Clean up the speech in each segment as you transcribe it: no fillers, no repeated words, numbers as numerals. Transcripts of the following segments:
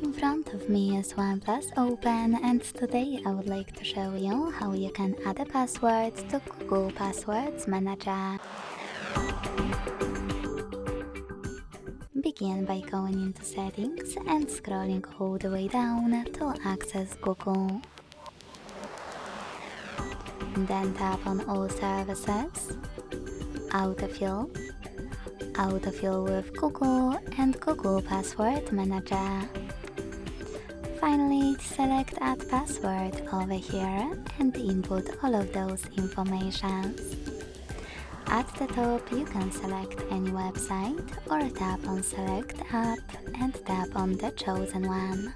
In front of me is OnePlus Open, and today I would like to show you how you can add a password to Google Passwords Manager. Begin by going into Settings and scrolling all the way down to access Google. Then tap on All Services, Autofill, Autofill with Google and Google Password Manager. Finally, select Add Password over here and input all of those informations. At the top, you can select any website or tap on Select App and tap on the chosen one.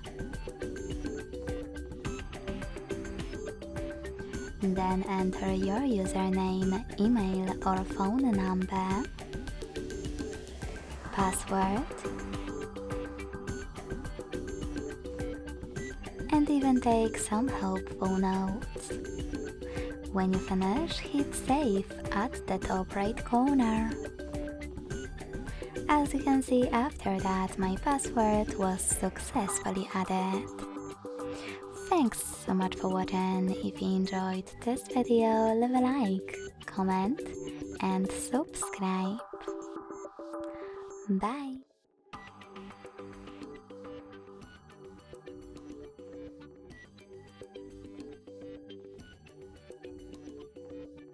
Then enter your username, email or phone number, password, and even take some helpful notes. When you finish, hit Save at the top right corner. As you can see, after that my password was successfully added. Thanks so much for watching. If you enjoyed this video, leave a like, comment and subscribe. Bye!